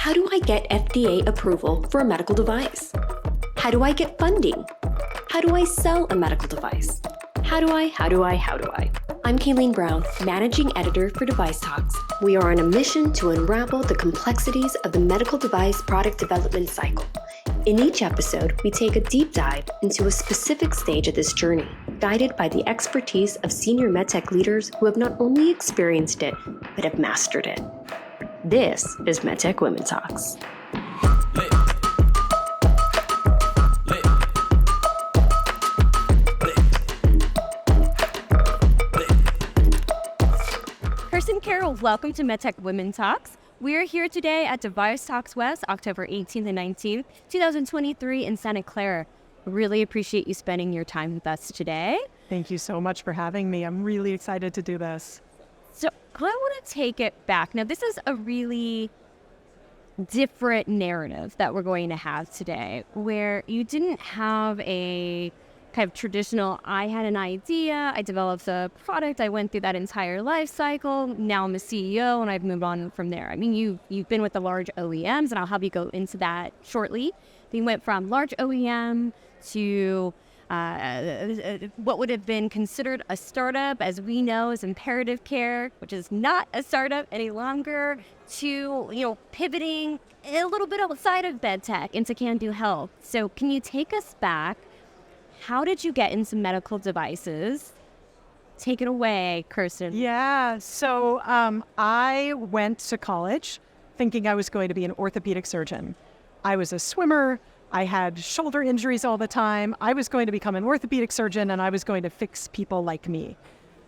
How do I get FDA approval for a medical device? How do I get funding? How do I sell a medical device? How do I? I'm Kayleen Brown, Managing Editor for DeviceTalks. We are on a mission to unravel the complexities of the medical device product development cycle. In each episode, we take a deep dive into a specific stage of this journey, guided by the expertise of senior MedTech leaders who have not only experienced it, but have mastered it. This is MedTech Women Talks. Kirsten Carroll, welcome to MedTech Women Talks. We are here today at DeviceTalks West, October 18th and 19th, 2023 in Santa Clara. Really appreciate you spending your time with us today. Thank you so much for having me. I'm really excited to do this. So I want to take it back. Now, this is a really different narrative that we're going to have today, where you didn't have a kind of traditional, I had an idea, I developed a product, I went through that entire life cycle, now I'm a CEO and I've moved on from there. I mean, you've been with the large OEMs, and I'll have you go into that shortly. You went from large OEM to what would have been considered a startup, as we know, is Imperative Care, which is not a startup any longer, to pivoting a little bit outside of MedTech into Kandu Health. So can you take us back? How did you get into medical devices? Take it away, Kirsten. Yeah, so I went to college thinking I was going to be an orthopedic surgeon. I was a swimmer. I had shoulder injuries all the time. I was going to become an orthopedic surgeon, and I was going to fix people like me.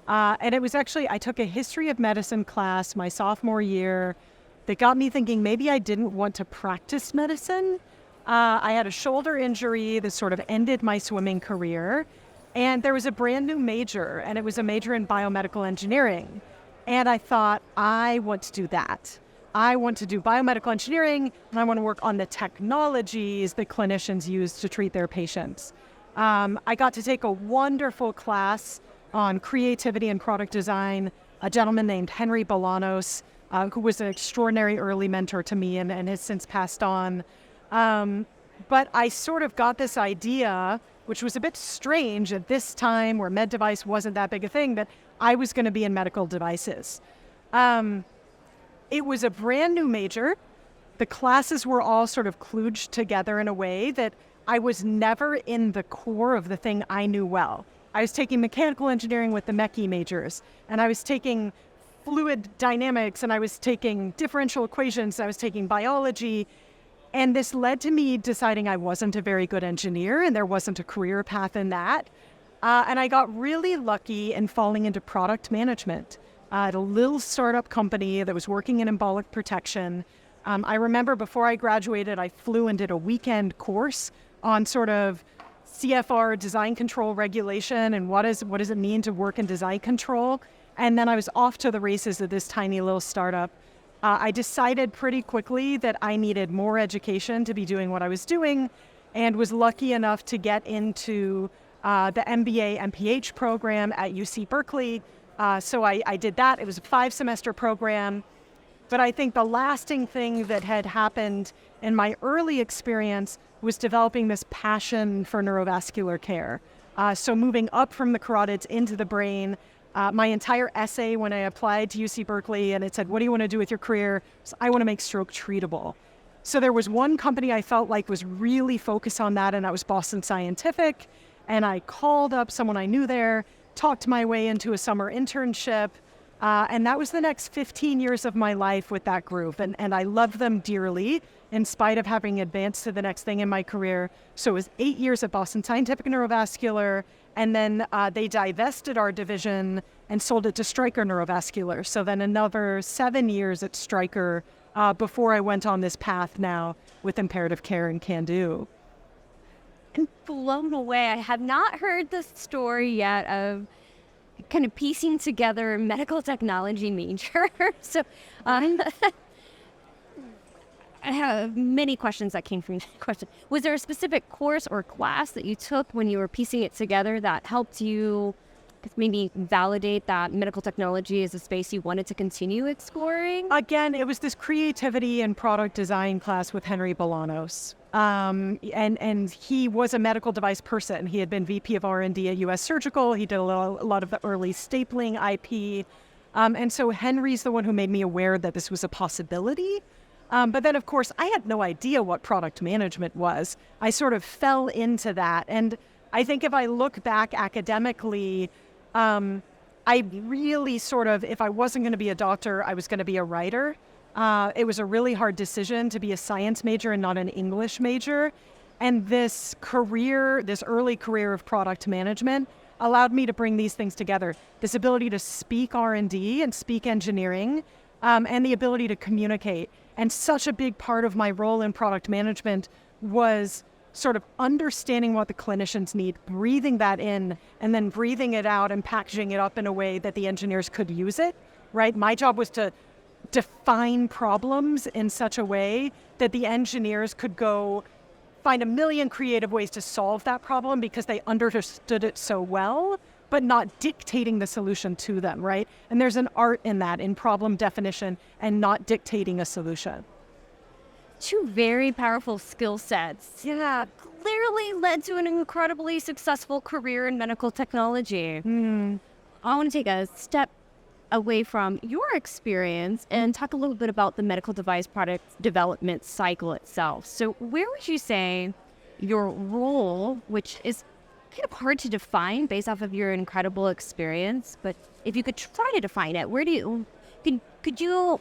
And it was actually, I took a history of medicine class my sophomore year that got me thinking maybe I didn't want to practice medicine. I had a shoulder injury that sort of ended my swimming career. And there was a brand new major, and it was a major in biomedical engineering. And I thought, I want to do that. I want to do biomedical engineering, and I want to work on the technologies that clinicians use to treat their patients. I got to take a wonderful class on creativity and product design, a gentleman named Henry Bolanos, who was an extraordinary early mentor to me and has since passed on. But I sort of got this idea, which was a bit strange at this time where med device wasn't that big a thing, that I was going to be in medical devices. It was a brand new major. The classes were all sort of kludged together in a way that I was never in the core of the thing I knew well. I was taking mechanical engineering with the mechie majors, and I was taking fluid dynamics, and I was taking differential equations, and I was taking biology. And this led to me deciding I wasn't a very good engineer, and there wasn't a career path in that. And I got really lucky in falling into product management at a little startup company that was working in embolic protection. I remember before I graduated, I flew and did a weekend course on sort of CFR, design control regulation, and what does it mean to work in design control. And then I was off to the races at this tiny little startup. I decided pretty quickly that I needed more education to be doing what I was doing, and was lucky enough to get into the MBA MPH program at UC Berkeley. So I did that. It was a 5-semester program. But I think the lasting thing that had happened in my early experience was developing this passion for neurovascular care. So moving up from the carotids into the brain. My entire essay when I applied to UC Berkeley, and it said, what do you want to do with your career? So I want to make stroke treatable. So there was one company I felt like was really focused on that, and that was Boston Scientific. And I called up someone I knew there, talked my way into a summer internship, and that was the next 15 years of my life with that group. And I loved them dearly, in spite of having advanced to the next thing in my career. So it was 8 years at Boston Scientific Neurovascular, and then they divested our division and sold it to Stryker Neurovascular. So then another 7 years at Stryker before I went on this path now with Imperative Care and Kandu. I'm blown away. I have not heard the story yet of kind of piecing together a medical technology major. So I have many questions that came from that question. Was there a specific course or class that you took when you were piecing it together that helped you maybe validate that medical technology is a space you wanted to continue exploring? Again, it was this creativity and product design class with Henry Bolanos. And he was a medical device person. He had been VP of R&D at U.S. Surgical. He did a lot of the early stapling IP. And so Henry's the one who made me aware that this was a possibility. But then, of course, I had no idea what product management was. I sort of fell into that. And I think if I look back academically, I really sort of, if I wasn't going to be a doctor, I was going to be a writer. It was a really hard decision to be a science major and not an English major. And this early career of product management allowed me to bring these things together. This ability to speak R&D and speak engineering, and the ability to communicate. And such a big part of my role in product management was sort of understanding what the clinicians need, breathing that in, and then breathing it out and packaging it up in a way that the engineers could use it, right? My job was to define problems in such a way that the engineers could go find a million creative ways to solve that problem because they understood it so well, but not dictating the solution to them, right? And there's an art in that, in problem definition and not dictating a solution. Two very powerful skill sets. Yeah, clearly led to an incredibly successful career in medical technology. I want to take a step away from your experience and talk a little bit about the medical device product development cycle itself. So where would you say your role, which is kind of hard to define based off of your incredible experience, but if you could try to define it, where do you, could you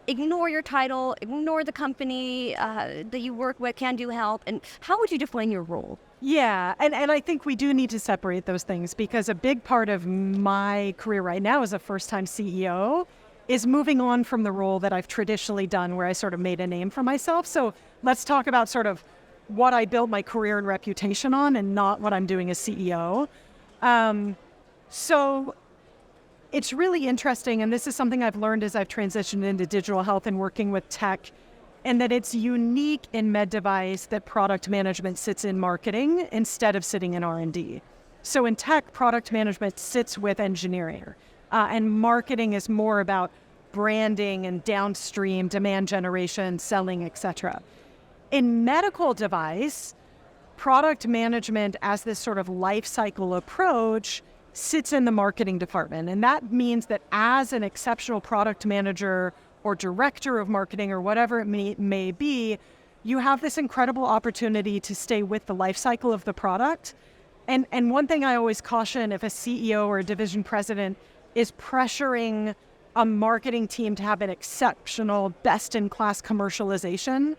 ignore your title, ignore the company that you work with, Kandu Health, and how would you define your role? Yeah, and I think we do need to separate those things because a big part of my career right now as a first-time CEO is moving on from the role that I've traditionally done where I sort of made a name for myself. So let's talk about sort of what I built my career and reputation on and not what I'm doing as CEO. So it's really interesting, and this is something I've learned as I've transitioned into digital health and working with tech, and that it's unique in med device that product management sits in marketing instead of sitting in R&D. So in tech, product management sits with engineering, and marketing is more about branding and downstream demand generation, selling, etc. In medical device, product management as this sort of life cycle approach sits in the marketing department. And that means that as an exceptional product manager or director of marketing or whatever it may be, you have this incredible opportunity to stay with the life cycle of the product. And one thing I always caution if a CEO or a division president is pressuring a marketing team to have an exceptional, best-in-class commercialization,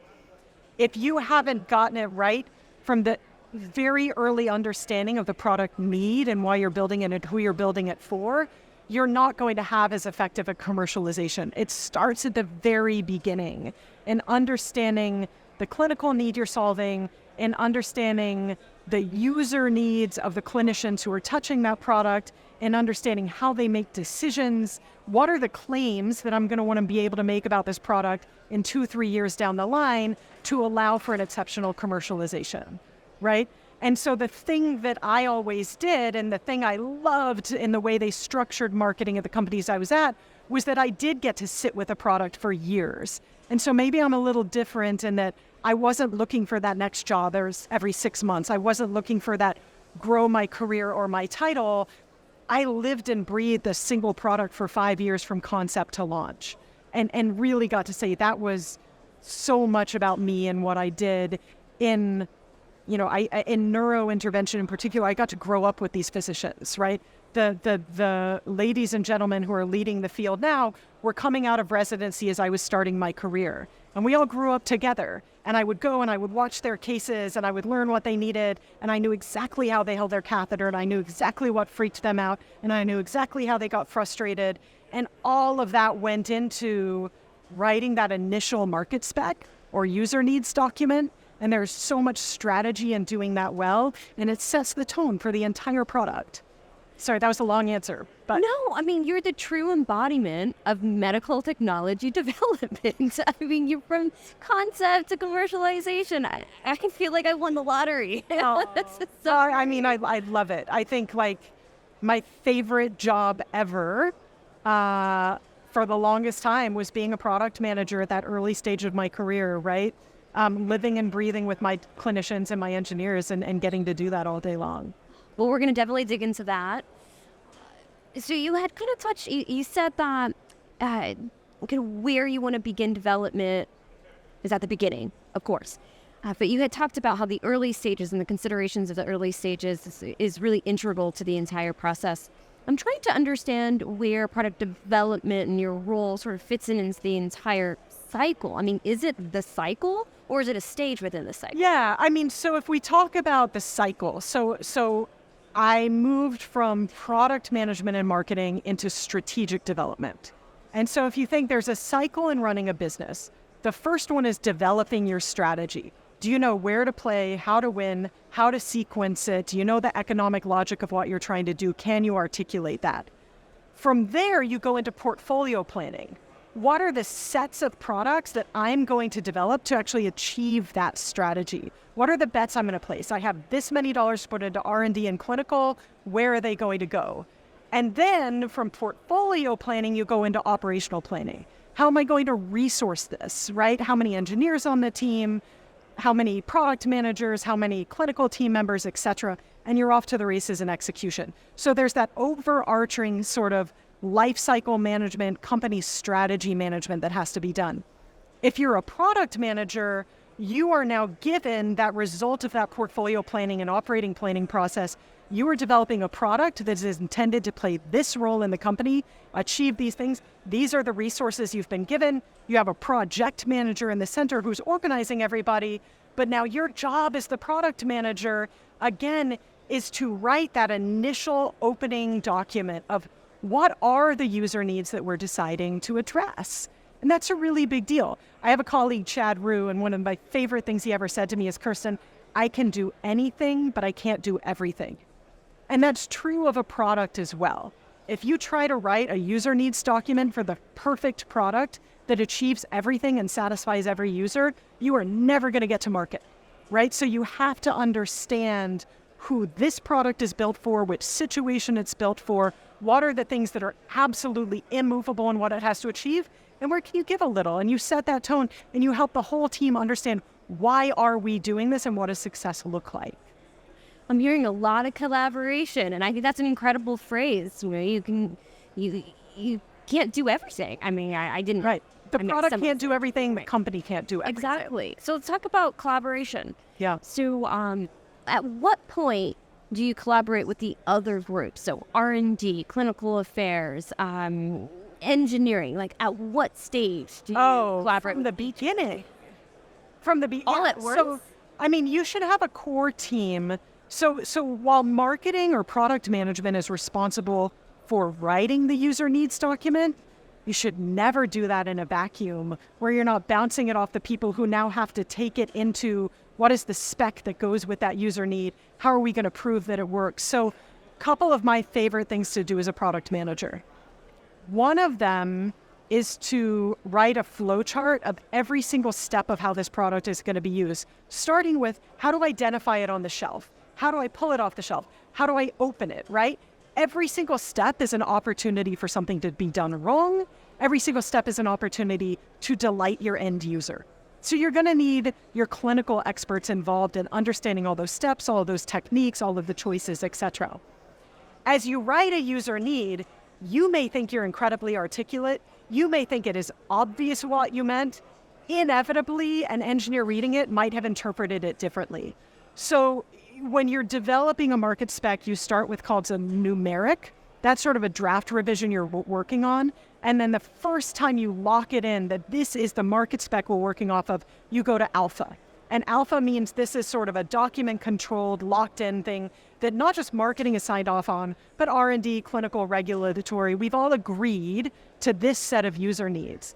if you haven't gotten it right from the very early understanding of the product need and why you're building it and who you're building it for, you're not going to have as effective a commercialization. It starts at the very beginning in understanding the clinical need you're solving and understanding the user needs of the clinicians who are touching that product and understanding how they make decisions. What are the claims that I'm going to want to be able to make about this product in 2-3 years down the line to allow for an exceptional commercialization, right? And so the thing that I always did and the thing I loved in the way they structured marketing at the companies I was at was that I did get to sit with a product for years. And so maybe I'm a little different in that I wasn't looking for that next job every 6 months. I wasn't looking for that grow my career or my title. I lived and breathed a single product for 5 years from concept to launch and really got to say that was so much about me and what I did in in neurointervention in particular. I got to grow up with these physicians, right? The ladies and gentlemen who are leading the field now were coming out of residency as I was starting my career. And we all grew up together. And I would go and I would watch their cases and I would learn what they needed. And I knew exactly how they held their catheter and I knew exactly what freaked them out. And I knew exactly how they got frustrated. And all of that went into writing that initial market spec or user needs document. And there's so much strategy in doing that well. And it sets the tone for the entire product. Sorry, that was a long answer. But no, I mean, you're the true embodiment of medical technology development. I mean, you're from concept to commercialization. I can feel like I won the lottery. I love it. I think my favorite job ever for the longest time was being a product manager at that early stage of my career, right? Living and breathing with my clinicians and my engineers and getting to do that all day long. Well, we're going to definitely dig into that. So you had kind of touched, you said that kind of where you want to begin development is at the beginning, of course. But you had talked about how the early stages and the considerations of the early stages is really integral to the entire process. I'm trying to understand where product development and your role sort of fits into the entire cycle. I mean, is it the cycle or is it a stage within the cycle? Yeah, I mean, so if we talk about the cycle, so I moved from product management and marketing into strategic development. And so if you think there's a cycle in running a business, the first one is developing your strategy. Do you know where to play, how to win, how to sequence it? Do you know the economic logic of what you're trying to do? Can you articulate that? From there, you go into portfolio planning. What are the sets of products that I'm going to develop to actually achieve that strategy? What are the bets I'm going to place? I have this many dollars to put into R&D and clinical. Where are they going to go? And then from portfolio planning, you go into operational planning. How am I going to resource this, right? How many engineers on the team? How many product managers, how many clinical team members, et cetera, and you're off to the races in execution. So there's that overarching sort of life cycle management, company strategy management that has to be done. If you're a product manager, you are now given that result of that portfolio planning and operating planning process. You are developing a product that is intended to play this role in the company, achieve these things. These are the resources you've been given. You have a project manager in the center who's organizing everybody. But now your job as the product manager, again, is to write that initial opening document of what are the user needs that we're deciding to address. And that's a really big deal. I have a colleague, Chad Rue, and one of my favorite things he ever said to me is, Kirsten, I can do anything, but I can't do everything. And that's true of a product as well. If you try to write a user needs document for the perfect product that achieves everything and satisfies every user, you are never going to get to market, right? So you have to understand who this product is built for, which situation it's built for, what are the things that are absolutely immovable in what it has to achieve, and where can you give a little? And you set that tone and you help the whole team understand why are we doing this and what does success look like. I'm hearing a lot of collaboration, and I think that's an incredible phrase. You know, you can't do everything. I mean, I didn't. Right. The product can't do everything. The company can't do everything. Exactly. So let's talk about collaboration. Yeah. So at what point do you collaborate with the other groups? So R&D, clinical affairs, engineering. Like, at what stage do you collaborate? From the beginning. From the beginning. All at once? So, I mean, you should have a core team. So while marketing or product management is responsible for writing the user needs document, you should never do that in a vacuum where you're not bouncing it off the people who now have to take it into what is the spec that goes with that user need? How are we going to prove that it works? So a couple of my favorite things to do as a product manager. One of them is to write a flow chart of every single step of how this product is going to be used, starting with how do I identify it on the shelf? How do I pull it off the shelf? How do I open it, right? Every single step is an opportunity for something to be done wrong. Every single step is an opportunity to delight your end user. So you're going to need your clinical experts involved in understanding all those steps, all of those techniques, all of the choices, etc. As you write a user need, you may think you're incredibly articulate. You may think it is obvious what you meant. Inevitably, an engineer reading it might have interpreted it differently. So when you're developing a market spec, you start with called a numeric. That's sort of a draft revision you're working on. And then the first time you lock it in that this is the market spec we're working off of, you go to alpha. And alpha means this is sort of a document-controlled, locked-in thing that not just marketing is signed off on, but R&D, clinical, regulatory. We've all agreed to this set of user needs.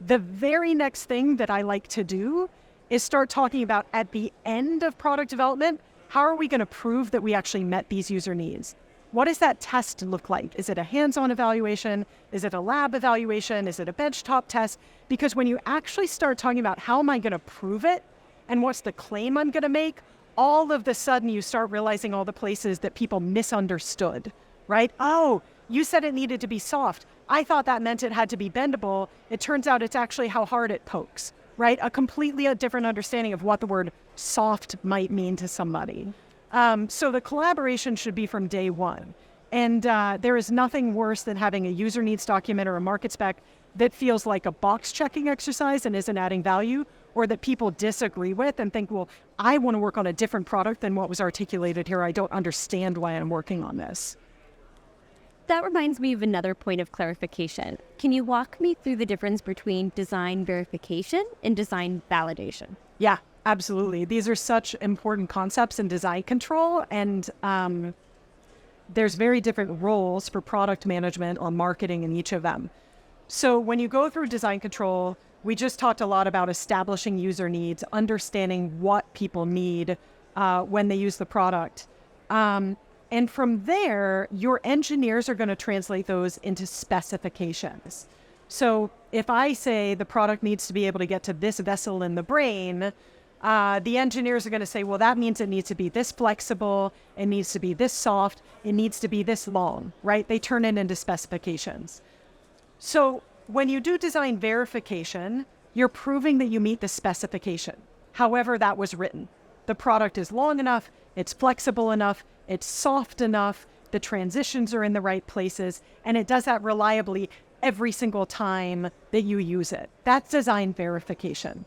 The very next thing that I like to do is start talking about at the end of product development, how are we going to prove that we actually met these user needs? What does that test look like? Is it a hands-on evaluation? Is it a lab evaluation? Is it a benchtop test? Because when you actually start talking about how am I going to prove it and what's the claim I'm going to make, all of the sudden you start realizing all the places that people misunderstood right? Oh, you said it needed to be soft. I thought that meant it had to be bendable. It turns out it's actually how hard it pokes, right? A completely different understanding of what the word soft might mean to somebody. So the collaboration should be from day one. And there is nothing worse than having a user needs document or a market spec that feels like a box checking exercise and isn't adding value, or that people disagree with and think, well, I want to work on a different product than what was articulated here. I don't understand why I'm working on this. That reminds me of another point of clarification. Can you walk me through the difference between design verification and design validation? Yeah, absolutely. These are such important concepts in design control, and there's very different roles for product management or marketing in each of them. So when you go through design control, we just talked a lot about establishing user needs, understanding what people need when they use the product. And from there, your engineers are going to translate those into specifications. So if I say the product needs to be able to get to this vessel in the brain, the engineers are going to say, well, that means it needs to be this flexible, it needs to be this soft, it needs to be this long, right? They turn it into specifications. So when you do design verification, you're proving that you meet the specification, however that was written. The product is long enough, it's flexible enough, it's soft enough, the transitions are in the right places, and it does that reliably every single time that you use it. That's design verification.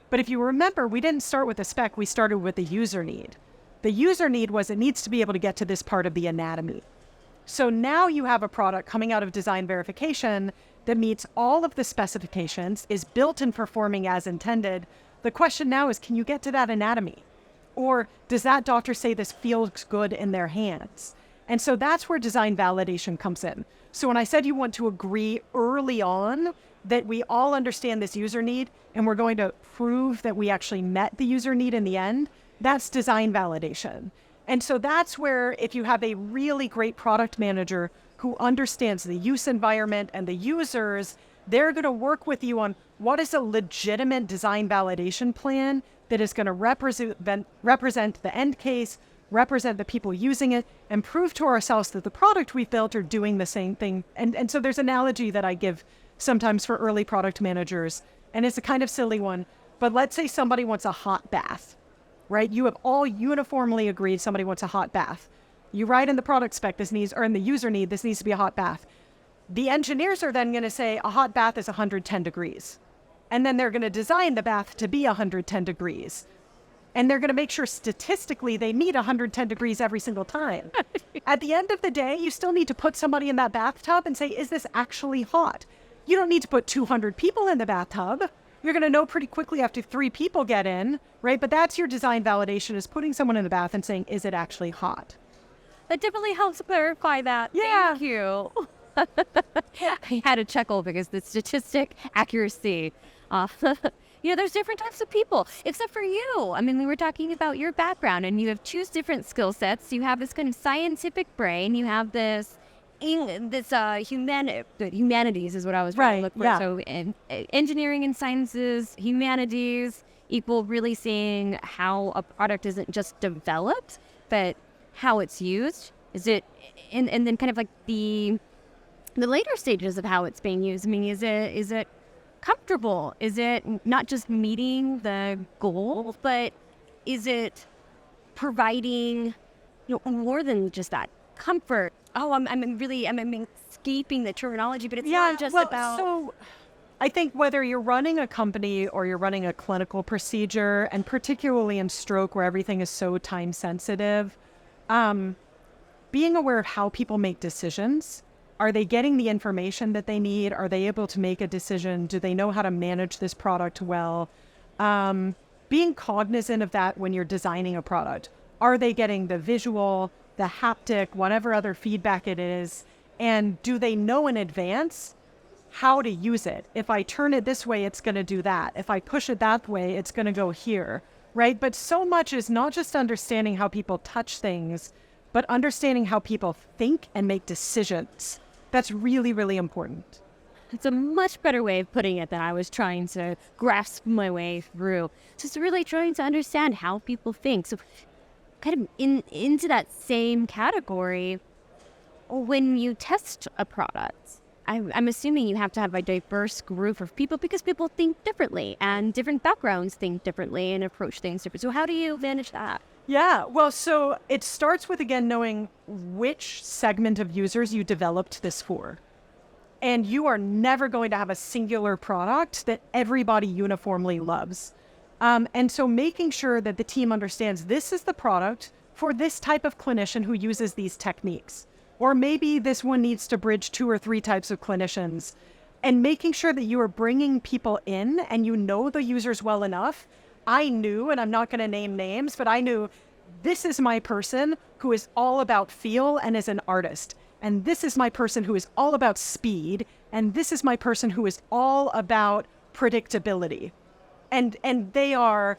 But if you remember, we didn't start with a spec, we started with the user need. The user need was it needs to be able to get to this part of the anatomy. So now you have a product coming out of design verification that meets all of the specifications, is built and performing as intended. The question now is, can you get to that anatomy? Or does that doctor say this feels good in their hands? And so that's where design validation comes in. So when I said you want to agree early on that we all understand this user need and we're going to prove that we actually met the user need in the end, that's design validation. And so that's where if you have a really great product manager who understands the use environment and the users, they're going to work with you on what is a legitimate design validation plan that is going to represent the end case, represent the people using it, and prove to ourselves that the product we've built are doing the same thing. And so there's an analogy that I give sometimes for early product managers, and it's a kind of silly one, but let's say somebody wants a hot bath, right? You have all uniformly agreed somebody wants a hot bath. You write in the product spec this needs, or in the user need, this needs to be a hot bath. The engineers are then going to say a hot bath is 110 degrees. And then they're going to design the bath to be 110 degrees. And they're going to make sure statistically they meet 110 degrees every single time. At the end of the day, you still need to put somebody in that bathtub and say, is this actually hot? You don't need to put 200 people in the bathtub. You're going to know pretty quickly after 3 people get in, right? But that's your design validation, is putting someone in the bath and saying, is it actually hot? That definitely helps clarify that. Yeah. Thank you. I had a chuckle because the statistic accuracy. There's different types of people, except for you. I mean, we were talking about your background, and you have 2 different skill sets. You have this kind of scientific brain. You have this humanities is what I was trying to look for. Yeah. So engineering and sciences, humanities equal really seeing how a product isn't just developed, but how it's used. Is it, and then kind of like the later stages of how it's being used. I mean, is it comfortable? Is it not just meeting the goal, but is it providing more than just that comfort? Oh, I'm escaping the terminology, but it's not just about. So I think whether you're running a company or you're running a clinical procedure, and particularly in stroke where everything is so time sensitive, being aware of how people make decisions. Are they getting the information that they need? Are they able to make a decision? Do they know how to manage this product well? Being cognizant of that when you're designing a product. Are they getting the visual, the haptic, whatever other feedback it is? And do they know in advance how to use it? If I turn it this way, it's going to do that. If I push it that way, it's going to go here, right? But so much is not just understanding how people touch things, but understanding how people think and make decisions. That's really, really important. It's a much better way of putting it than I was trying to grasp my way through. Just really trying to understand how people think. So kind of into that same category, when you test a product, I'm assuming you have to have a diverse group of people because people think differently and different backgrounds think differently and approach things differently. So how do you manage that? Yeah, well, so it starts with, again, knowing which segment of users you developed this for. And you are never going to have a singular product that everybody uniformly loves. And so making sure that the team understands this is the product for this type of clinician who uses these techniques. Or maybe this one needs to bridge 2 or 3 types of clinicians. And making sure that you are bringing people in and you know the users well enough. I knew, and I'm not going to name names, but I knew this is my person who is all about feel and is an artist. And this is my person who is all about speed. And this is my person who is all about predictability. And they are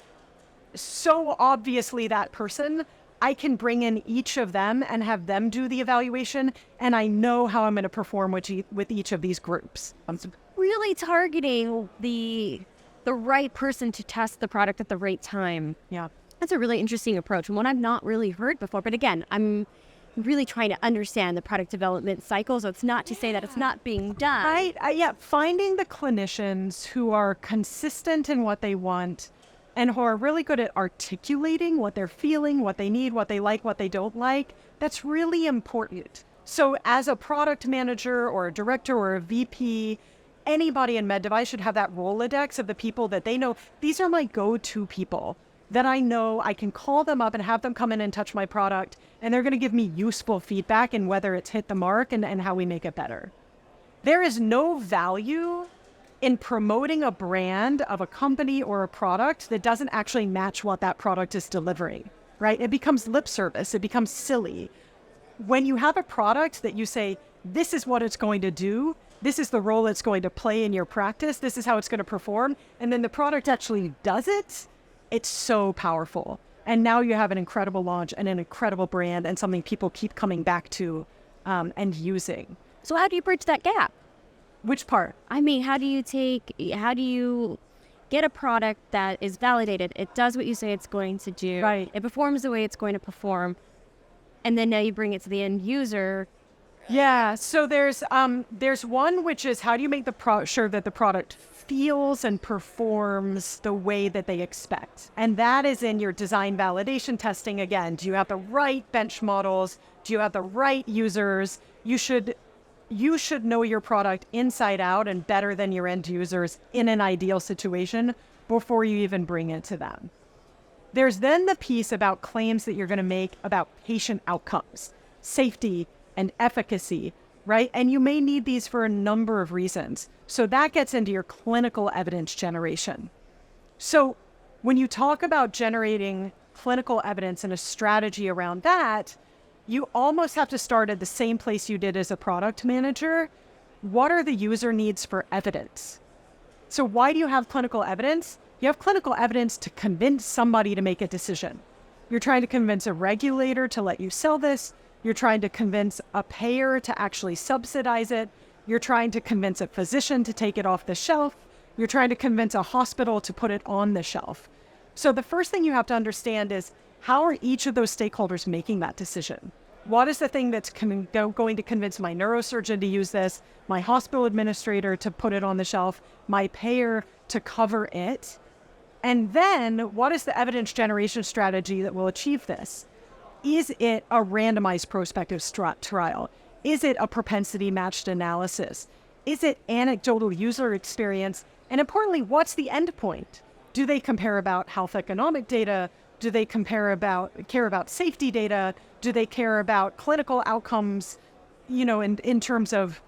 so obviously that person. I can bring in each of them and have them do the evaluation. And I know how I'm going to perform with each of these groups. Really targeting the right person to test the product at the right time. Yeah. That's a really interesting approach and one I've not really heard before. But again, I'm really trying to understand the product development cycle. So it's not to say that it's not being done. Right. Yeah. Finding the clinicians who are consistent in what they want and who are really good at articulating what they're feeling, what they need, what they like, what they don't like. That's really important. So as a product manager or a director or a VP, anybody in med device should have that Rolodex of the people that they know. These are my go-to people that I know I can call them up and have them come in and touch my product. And they're going to give me useful feedback in whether it's hit the mark and how we make it better. There is no value in promoting a brand of a company or a product that doesn't actually match what that product is delivering, right? It becomes lip service. It becomes silly. When you have a product that you say, this is what it's going to do, this is the role it's going to play in your practice, this is how it's going to perform, and then the product actually does it, it's so powerful. And now you have an incredible launch and an incredible brand and something people keep coming back to and using. So how do you bridge that gap? Which part? I mean, how do you get a product that is validated? It does what you say it's going to do. Right. It performs the way it's going to perform. And then now you bring it to the end user. Yeah. So there's one which is how do you make sure that the product feels and performs the way that they expect? And that is in your design validation testing. Again, do you have the right bench models? Do you have the right users? You should know your product inside out and better than your end users in an ideal situation before you even bring it to them. There's then the piece about claims that you're going to make about patient outcomes, safety, and efficacy, right? And you may need these for a number of reasons. So that gets into your clinical evidence generation. So when you talk about generating clinical evidence and a strategy around that, you almost have to start at the same place you did as a product manager. What are the user needs for evidence? So why do you have clinical evidence? You have clinical evidence to convince somebody to make a decision. You're trying to convince a regulator to let you sell this. You're trying to convince a payer to actually subsidize it. You're trying to convince a physician to take it off the shelf. You're trying to convince a hospital to put it on the shelf. So the first thing you have to understand is, how are each of those stakeholders making that decision? What is the thing that's going to convince my neurosurgeon to use this, my hospital administrator to put it on the shelf, my payer to cover it? And then what is the evidence generation strategy that will achieve this? Is it a randomized prospective trial? Is it a propensity matched analysis? Is it anecdotal user experience? And importantly, what's the endpoint? Do they compare about health economic data? Do they care about safety data? Do they care about clinical outcomes, in terms of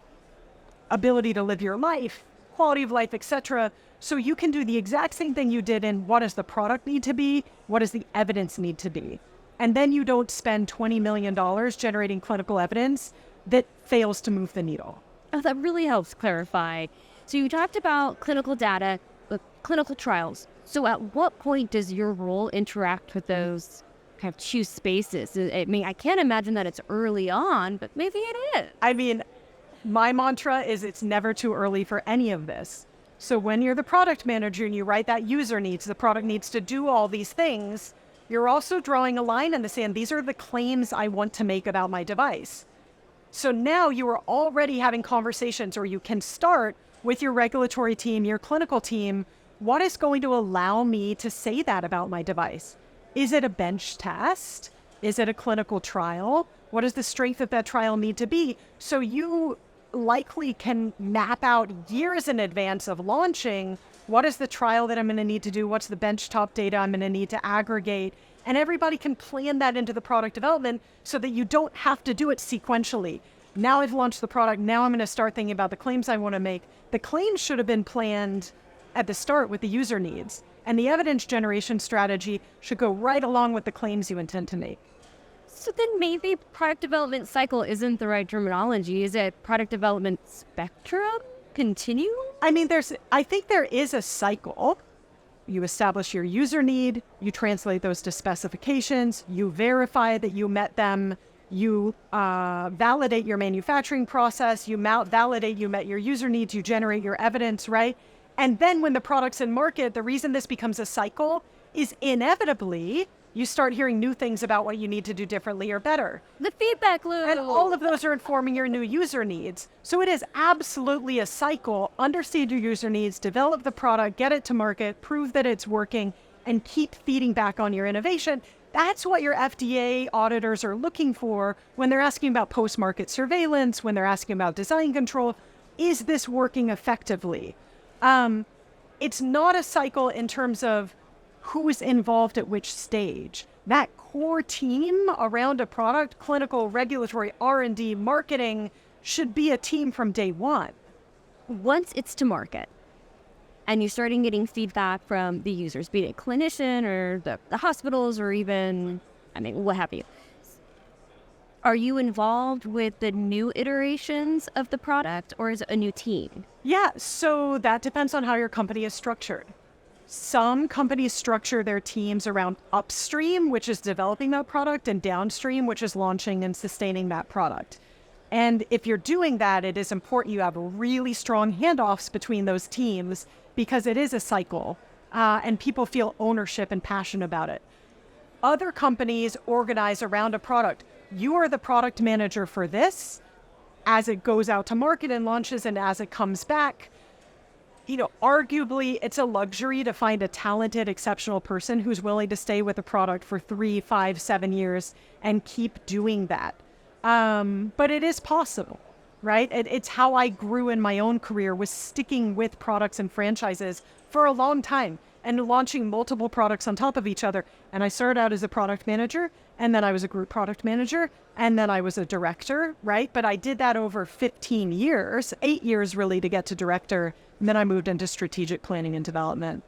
ability to live your life, quality of life, etc.? So you can do the exact same thing you did in what does the product need to be? What does the evidence need to be? And then you don't spend $20 million generating clinical evidence that fails to move the needle. Oh, that really helps clarify. So you talked about clinical data, clinical trials. So at what point does your role interact with those kind of two spaces? I mean, I can't imagine that it's early on, but maybe it is. I mean, my mantra is it's never too early for any of this. So when you're the product manager and you write that user needs, the product needs to do all these things, you're also drawing a line in the sand. These are the claims I want to make about my device. So now you are already having conversations, or you can start with your regulatory team, your clinical team. What is going to allow me to say that about my device? Is it a bench test? Is it a clinical trial? What does the strength of that trial need to be? So you likely can map out years in advance of launching, what is the trial that I'm going to need to do? What's the benchtop data I'm going to need to aggregate? And everybody can plan that into the product development so that you don't have to do it sequentially. Now I've launched the product. Now I'm going to start thinking about the claims I want to make. The claims should have been planned at the start with the user needs. And the evidence generation strategy should go right along with the claims you intend to make. So then maybe product development cycle isn't the right terminology. Is it product development spectrum? Continuum? I mean, I think there is a cycle. You establish your user need, you translate those to specifications, you verify that you met them, you validate your manufacturing process, you validate you met your user needs, you generate your evidence, right? And then when the product's in market, the reason this becomes a cycle is inevitably you start hearing new things about what you need to do differently or better. The feedback loop. And all of those are informing your new user needs. So it is absolutely a cycle. Understand your user needs, develop the product, get it to market, prove that it's working, and keep feeding back on your innovation. That's what your FDA auditors are looking for when they're asking about post-market surveillance, when they're asking about design control. Is this working effectively? It's not a cycle in terms of who's involved at which stage. That core team around a product, clinical, regulatory, R&D, marketing, should be a team from day one. Once it's to market and you're starting getting feedback from the users, be it a clinician or the hospitals or even, what have you, are you involved with the new iterations of the product, or is it a new team? Yeah, so that depends on how your company is structured. Some companies structure their teams around upstream, which is developing that product, and downstream, which is launching and sustaining that product. And if you're doing that, it is important you have really strong handoffs between those teams, because it is a cycle and people feel ownership and passion about it. Other companies organize around a product. You are the product manager for this as it goes out to market and launches, and as it comes back. Arguably, it's a luxury to find a talented, exceptional person who's willing to stay with a product for 3, 5, 7 years and keep doing that. But it is possible, right? It's how I grew in my own career, was sticking with products and franchises for a long time and launching multiple products on top of each other. And I started out as a product manager, and then I was a group product manager, and then I was a director, right? But I did that over 15 years, 8 years really to get to director. And then I moved into strategic planning and development.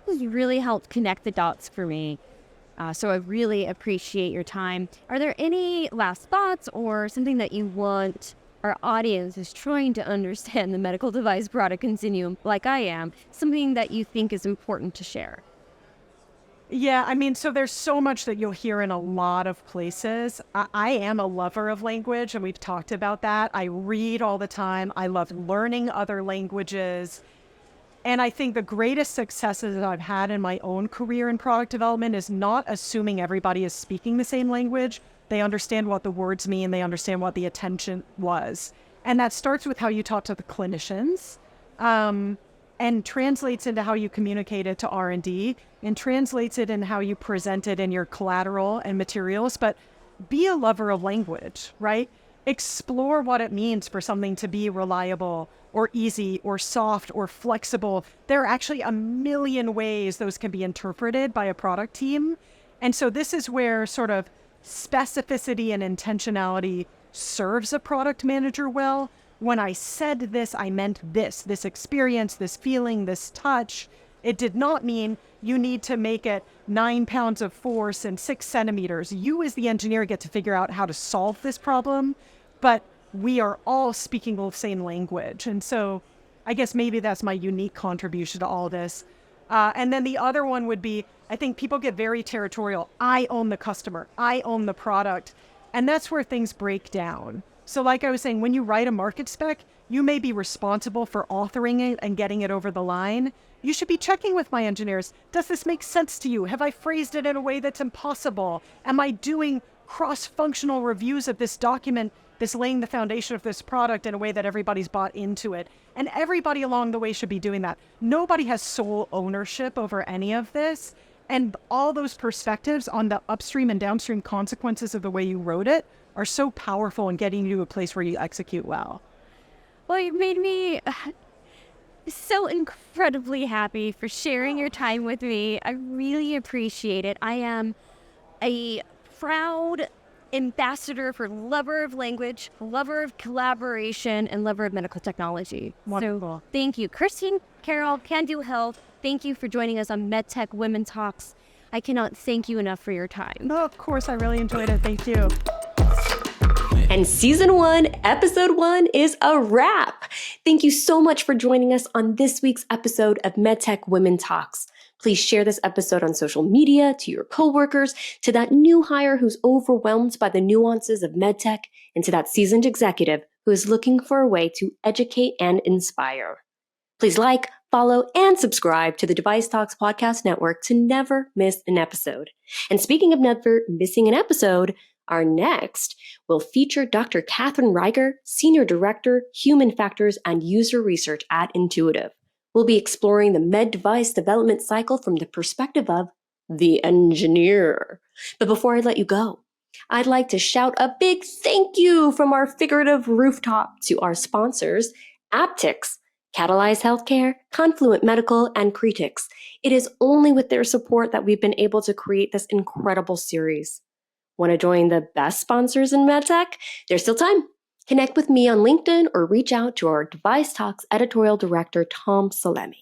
You really helped connect the dots for me. So I really appreciate your time. Are there any last thoughts or something that you want our audience is trying to understand the medical device product continuum, like I am, something that you think is important to share? Yeah, so there's so much that you'll hear in a lot of places. I am a lover of language, and we've talked about that. I read all the time. I love learning other languages. And I think the greatest successes that I've had in my own career in product development is not assuming everybody is speaking the same language. They understand what the words mean. They understand what the attention was. And that starts with how you talk to the clinicians. And translates into how you communicate it to R&D, and translates it in how you present it in your collateral and materials. But be a lover of language, right? Explore what it means for something to be reliable or easy or soft or flexible. There are actually a million ways those can be interpreted by a product team. And so this is where sort of specificity and intentionality serves a product manager well. When I said this, I meant this experience, this feeling, this touch. It did not mean you need to make it 9 pounds of force and 6 centimeters. You as the engineer get to figure out how to solve this problem, but we are all speaking the same language. And so I guess maybe that's my unique contribution to all this. And then the other one would be, I think people get very territorial. I own the customer. I own the product. And that's where things break down. So like I was saying, when you write a market spec, you may be responsible for authoring it and getting it over the line. You should be checking with my engineers. Does this make sense to you? Have I phrased it in a way that's impossible? Am I doing cross-functional reviews of this document this laying the foundation of this product in a way that everybody's bought into it. And everybody along the way should be doing that. Nobody has sole ownership over any of this. And all those perspectives on the upstream and downstream consequences of the way you wrote it are so powerful in getting you to a place where you execute well. Well, you made me so incredibly happy for sharing your time with me. I really appreciate it. I am a proud ambassador for lover of language, lover of collaboration, and lover of medical technology. Wonderful. So thank you. Kirsten Carroll, Kandu Health, thank you for joining us on MedTech Women Talks. I cannot thank you enough for your time. No, of course, I really enjoyed it. Thank you. And season 1, episode 1 is a wrap. Thank you so much for joining us on this week's episode of MedTech Women Talks. Please share this episode on social media, to your coworkers, to that new hire who's overwhelmed by the nuances of MedTech, and to that seasoned executive who is looking for a way to educate and inspire. Please like, follow, and subscribe to the DeviceTalks Podcast Network to never miss an episode. And speaking of never missing an episode, our next will feature Dr. Katherine Reiger, Senior Director, Human Factors and User Research at Intuitive. We'll be exploring the med device development cycle from the perspective of the engineer. But before I let you go, I'd like to shout a big thank you from our figurative rooftop to our sponsors, Aptix, Catalyze Healthcare, Confluent Medical, and Cretix. It is only with their support that we've been able to create this incredible series. Want to join the best sponsors in MedTech? There's still time. Connect with me on LinkedIn or reach out to our DeviceTalks editorial director, Tom Salemi.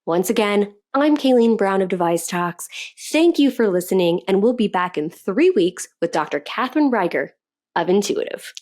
Once again, I'm Kayleen Brown of DeviceTalks. Thank you for listening, and we'll be back in 3 weeks with Dr. Katherine Reiger of Intuitive.